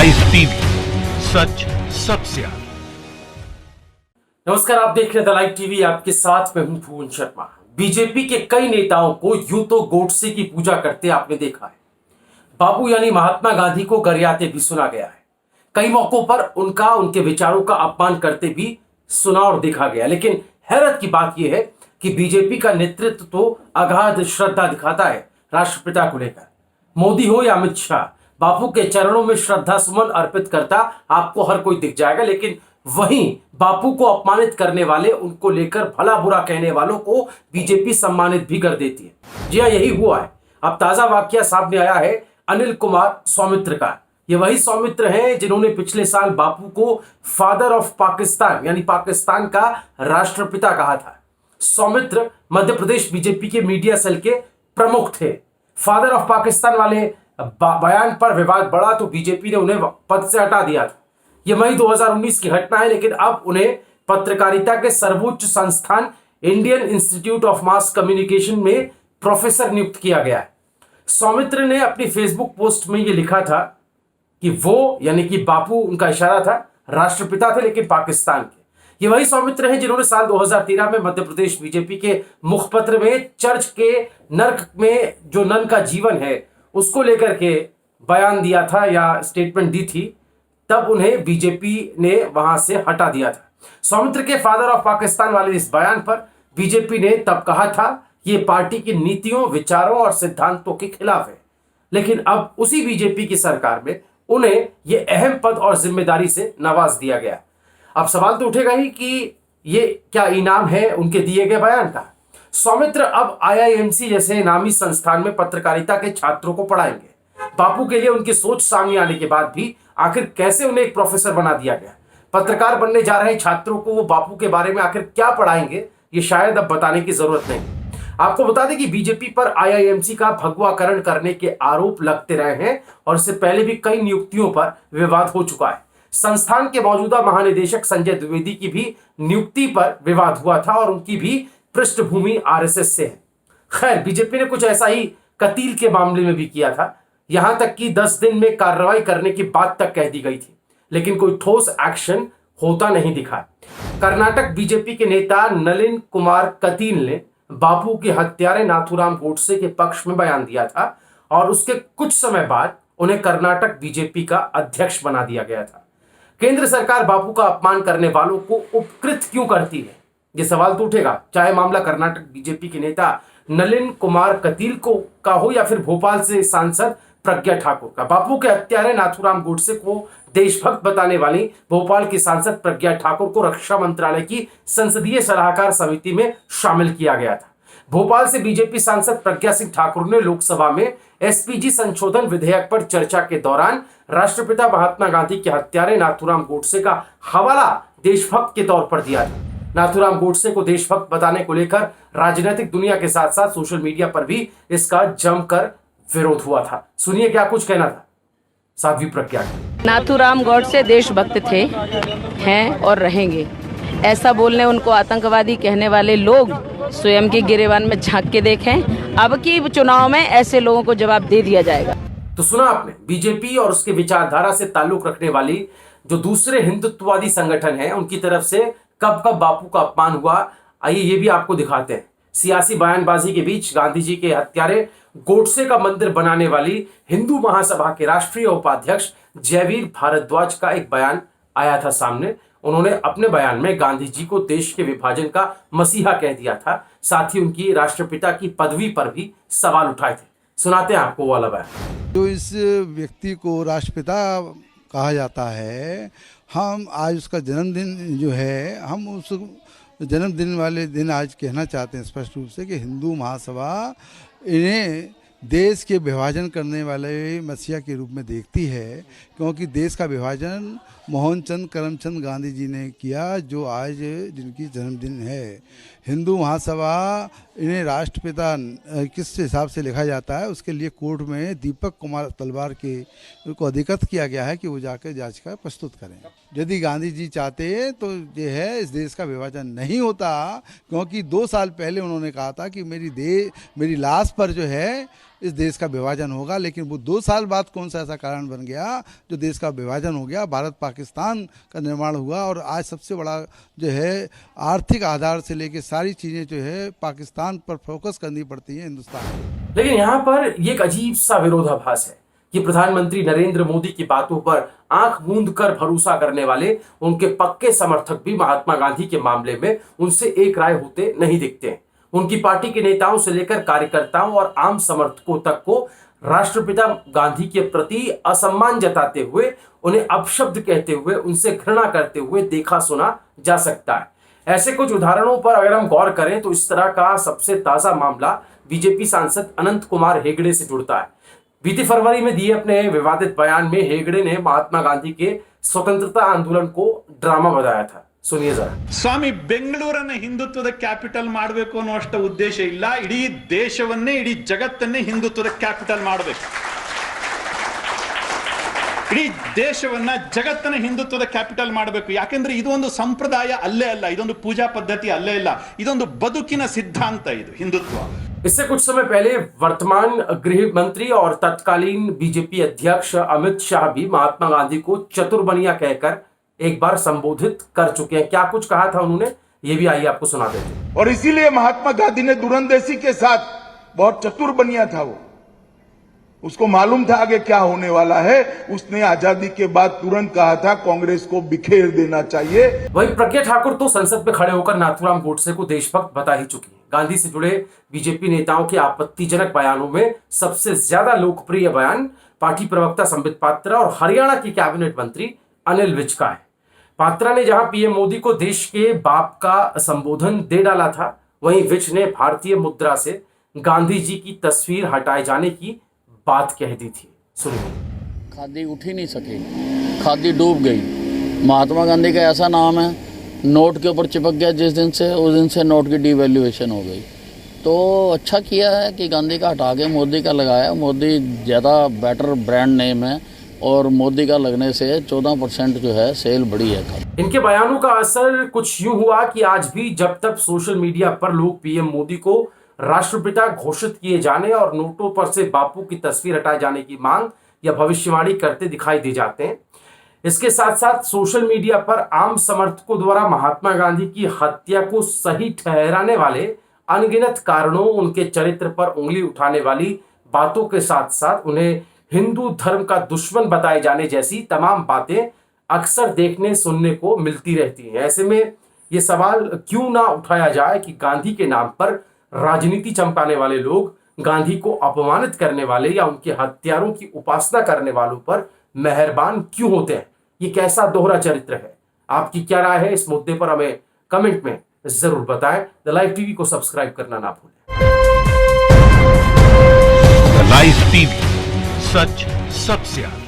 Live TV, सच सबसे आगे। नमस्कार, आप देख रहे हैं द लाइव टीवी। आपके साथ मैं हूं भुवन शर्मा। बीजेपी के कई नेताओं को यूं तो गोडसे की पूजा करते आपने देखा है। बापू यानी महात्मा गांधी को गरियाते भी सुना गया है। कई मौकों पर उनके विचारों का अपमान करते भी सुना और देखा गया। लेकिन हैरत की बात यह है कि बीजेपी का नेतृत्व तो अगाध श्रद्धा दिखाता है राष्ट्रपिता को लेकर। मोदी हो या अमित शाह, बापू के चरणों में श्रद्धा सुमन अर्पित करता आपको हर कोई दिख जाएगा। लेकिन वहीं बापू को अपमानित करने वाले, उनको लेकर भला बुरा कहने वालों को बीजेपी सम्मानित भी कर देती है। जी हाँ, यही हुआ है। अब ताजा वाकया सामने आया है अनिल कुमार सौमित्र का। ये वही सौमित्र हैं जिन्होंने पिछले साल बापू को फादर ऑफ पाकिस्तान यानी पाकिस्तान का राष्ट्रपिता कहा था। सौमित्र मध्य प्रदेश बीजेपी के मीडिया सेल के प्रमुख थे। फादर ऑफ पाकिस्तान वाले बयान पर विवाद बढ़ा तो बीजेपी ने उन्हें पद से हटा दिया था। यह मई 2019 की घटना है। लेकिन अब उन्हें पत्रकारिता के सर्वोच्च संस्थान Indian institute of mass communication में प्रोफेसर नियुक्त किया गया है। सौमित्र ने अपनी फेसबुक पोस्ट में यह लिखा था कि वो यानी कि बापू, उनका इशारा था, राष्ट्रपिता थे लेकिन पाकिस्तान के। ये वही सौमित्र हैं जिन्होंने साल 2013 में मध्य प्रदेश बीजेपी के मुखपत्र में चर्च के नर्क में जो नन का जीवन है उसको लेकर के बयान दिया था या स्टेटमेंट दी थी। तब उन्हें बीजेपी ने वहां से हटा दिया था। सौमित्र के फादर ऑफ पाकिस्तान वाले इस बयान पर बीजेपी ने तब कहा था ये पार्टी की नीतियों, विचारों और सिद्धांतों के खिलाफ है। लेकिन अब उसी बीजेपी की सरकार में उन्हें यह अहम पद और जिम्मेदारी से नवाज दिया गया। अब सवाल तो उठेगा ही कि ये क्या इनाम है उनके दिए गए बयान का। सौमित्र अब आईआईएमसी जैसे नामी संस्थान में पत्रकारिता के छात्रों को पढ़ाएंगे। बापू के लिए उनकी सोच सामने आने के बाद भी आखिर कैसे उन्हें एक प्रोफेसर बना दिया गया। पत्रकार बनने जा रहे छात्रों को वो बापू के बारे में आखिर क्या पढ़ाएंगे, ये शायद अब बताने की जरूरत नहीं। आपको बता दें कि बीजेपी पर आईआईएमसी का भगवाकरण करने के आरोप लगते रहे हैं और इससे पहले भी कई नियुक्तियों पर विवाद हो चुका है। संस्थान के मौजूदा महानिदेशक संजय द्विवेदी की भी नियुक्ति पर विवाद हुआ था और उनकी भी पृष्ठभूमि आरएसएस से है। खैर, बीजेपी ने कुछ ऐसा ही कतील के मामले में भी किया था। यहां तक कि 10 दिन में कार्रवाई करने की बात तक कह दी गई थी, लेकिन कोई ठोस एक्शन होता नहीं दिखा। कर्नाटक बीजेपी के नेता नलिन कुमार कतील ने बापू के हत्यारे नाथूराम गोडसे के पक्ष में बयान दिया था और उसके कुछ समय बाद उन्हें कर्नाटक बीजेपी का अध्यक्ष बना दिया गया था। केंद्र सरकार बापू का अपमान करने वालों को उपकृत क्यों करती है, यह सवाल तो उठेगा। चाहे मामला कर्नाटक बीजेपी के नेता नलिन कुमार कतील का हो या फिर भोपाल से सांसद प्रज्ञा ठाकुर का। बापू के हत्यारे नाथूराम गोडसे को देशभक्त बताने वाली भोपाल की सांसद प्रज्ञा ठाकुर को रक्षा मंत्रालय की संसदीय सलाहकार समिति में शामिल किया गया था। भोपाल से बीजेपी सांसद प्रज्ञा सिंह ठाकुर ने लोकसभा में एसपीजी संशोधन विधेयक पर चर्चा के दौरान राष्ट्रपिता महात्मा गांधी के हत्यारे नाथूराम गोडसे का हवाला देशभक्त के तौर पर दिया था। नाथूराम गोडसे को देशभक्त बताने को लेकर राजनीतिक दुनिया के साथ साथ सोशल मीडिया पर भी इसका जमकर विरोध हुआ था। सुनिए क्या कुछ कहना था साध्वी प्रज्ञा का। नाथूराम गोडसे देशभक्त थे, हैं और रहेंगे। ऐसा बोलने उनको आतंकवादी कहने वाले लोग स्वयं के गिरेबान में झांक के देखें। अब की चुनाव में ऐसे लोगों को जवाब दे दिया जाएगा। तो सुना आपने, बीजेपी और उसके विचारधारा से ताल्लुक रखने वाली जो दूसरे हिंदुत्ववादी संगठन हैं उनकी तरफ से कब कब बापू का अपमान हुआ, आइए ये भी आपको दिखाते हैं। सियासी बयानबाजी के बीच गांधी जी के हत्यारे गोडसे का मंदिर बनाने वाली हिंदू महासभा के राष्ट्रीय उपाध्यक्ष जयवीर भारद्वाज का एक बयान आया था सामने। उन्होंने अपने बयान में गांधी जी को देश के विभाजन का मसीहा कह दिया था। साथ ही उनकी राष्ट्रपिता की पदवी पर भी सवाल उठाए थे। सुनाते हैं आपको वाला बयान। जो इस व्यक्ति को राष्ट्रपिता कहा जाता है, हम आज उसका जन्मदिन जो है, हम उस जन्मदिन वाले दिन आज कहना चाहते हैं स्पष्ट रूप से कि हिंदू महासभा इन्हें देश के विभाजन करने वाले मसीहा के रूप में देखती है, क्योंकि देश का विभाजन मोहनचंद करमचंद गांधी जी ने किया, जो आज जिनकी जन्मदिन है। हिंदू महासभा इन्हें राष्ट्रपिता किस हिसाब से लिखा जाता है, उसके लिए कोर्ट में दीपक कुमार तलवार को अधिकृत किया गया है कि वो जाकर याचिका प्रस्तुत करें। यदि गांधी जी चाहते तो ये है इस देश का विभाजन नहीं होता, क्योंकि 2 साल पहले उन्होंने कहा था कि मेरी लाश पर जो है इस देश का विभाजन होगा। लेकिन वो 2 साल बाद कौन सा ऐसा कारण बन गया जो देश का विभाजन हो गया, भारत पाकिस्तान का निर्माण हुआ और आज सबसे बड़ा जो है आर्थिक आधार से लेके सारी चीज़ें जो है पाकिस्तान पर फोकस करनी पड़ती हैं हिंदुस्तान को। लेकिन यहाँ पर ये एक अजीब सा विरोधाभास है कि प्रधानमंत्री नरेंद्र मोदी की बातों पर आंख मूंद कर भरोसा करने वाले उनके पक्के समर्थक भी महात्मा गांधी के मामले में उनसे एक राय होते नहीं दिखते हैं। उनकी पार्टी के नेताओं से लेकर कार्यकर्ताओं और आम समर्थकों तक को राष्ट्रपिता गांधी के प्रति असम्मान जताते हुए, उन्हें अपशब्द कहते हुए, उनसे घृणा करते हुए देखा सुना जा सकता है। ऐसे कुछ उदाहरणों पर अगर हम गौर करें तो इस तरह का सबसे ताजा मामला बीजेपी सांसद अनंत कुमार हेगड़े से जुड़ता है। बीते फरवरी में दिए अपने विवादित बयान में हेगड़े ने महात्मा गांधी के स्वतंत्रता आंदोलन को ड्रामा बताया था। सुनिए जरा। ಸ್ವಾಮಿ ಬೆಂಗಳೂರನ್ನ ಹಿಂದುತ್ವದ ಕ್ಯಾಪಿಟಲ್ ಮಾಡಬೇಕು ಅನ್ನುವಷ್ಟು ಉದ್ದೇಶ ಇಲ್ಲ, ಇಡೀ ದೇಶವನ್ನೇ ಇಡೀ ಜಗತ್ತನ್ನೇ ಹಿಂದುತ್ವದ ಕ್ಯಾಪಿಟಲ್ ಮಾಡಬೇಕು, ಇಡೀ ದೇಶವನ್ನ ಜಗತ್ತನ್ನ ಹಿಂದುತ್ವದ ಕ್ಯಾಪಿಟಲ್ ಮಾಡಬೇಕು. ಯಾಕೆಂದ್ರೆ ಇದು ಒಂದು ಸಂಪ್ರದಾಯ ಅಲ್ಲೇ ಅಲ್ಲ, ಇದೊಂದು ಪೂಜಾ ಪದ್ಧತಿ ಅಲ್ಲೇ ಇಲ್ಲ, ಇದೊಂದು ಬದುಕಿನ ಸಿದ್ಧಾಂತ ಇದು ಹಿಂದುತ್ವ. इससे कुछ समय पहले वर्तमान गृह मंत्री और तत्कालीन बीजेपी अध्यक्ष अमित शाह भी महात्मा गांधी को चतुर्बनिया कहकर एक बार संबोधित कर चुके हैं। क्या कुछ कहा था उन्होंने, ये भी आइए आपको सुना देते हैं। और इसीलिए महात्मा गांधी ने दूरंदेशी के साथ बहुत चतुर बनिया था, वो उसको मालूम था आगे क्या होने वाला है। उसने आजादी के बाद तुरंत कहा था कांग्रेस को बिखेर देना चाहिए। वहीं प्रज्ञा ठाकुर तो संसद में खड़े होकर नाथूराम गोडसे को देशभक्त बता ही चुकी है। गांधी से जुड़े बीजेपी नेताओं के आपत्तिजनक बयानों में सबसे ज्यादा लोकप्रिय बयान पार्टी प्रवक्ता संबित पात्रा और हरियाणा के कैबिनेट मंत्री अनिल विज का है। पात्रा ने जहां पीएम मोदी को देश के बाप का संबोधन दे डाला था, वहीं विज ने भारतीय मुद्रा से गांधी जी की तस्वीर हटाए जाने की बात कह दी थी। सुनिए। खादी उठ ही नहीं सकी, खादी डूब गई। महात्मा गांधी का ऐसा नाम है, नोट के ऊपर चिपक गया जिस दिन से, उस दिन से नोट की डिवैल्यूएशन हो गई। तो अच्छा किया है कि गांधी का हटा के मोदी का लगाया। मोदी ज़्यादा बेटर ब्रांड नेम है और मोदी का लगने से 14% जो है सेल बढ़ी है। इनके बयानों का असर कुछ यूं हुआ कि आज भी जब तक सोशल मीडिया पर लोग पीएम मोदी को राष्ट्रपिता घोषित किए जाने और नोटों पर से बापू की तस्वीर हटाए जाने की मांग या भविष्यवाणी करते दिखाई दे जाते हैं, इसके साथ साथ सोशल मीडिया पर आम समर्थकों द्वारा महात्मा गांधी की हत्या को सही ठहराने वाले अनगिनत कारणों, उनके चरित्र पर उंगली उठाने वाली बातों के साथ साथ उन्हें हिंदू धर्म का दुश्मन बताए जाने जैसी तमाम बातें अक्सर देखने सुनने को मिलती रहती हैं। ऐसे में ये सवाल क्यों ना उठाया जाए कि गांधी के नाम पर राजनीति चमकाने वाले लोग गांधी को अपमानित करने वाले या उनके हत्यारों की उपासना करने वालों पर मेहरबान क्यों होते हैं? ये कैसा दोहरा चरित्र है? आपकी क्या राय है इस मुद्दे पर? हमें कमेंट में जरूर बताएं। द लाइव टीवी को सब्सक्राइब करना ना भूलें। द लाइव टीवी, सच सबसे आगे।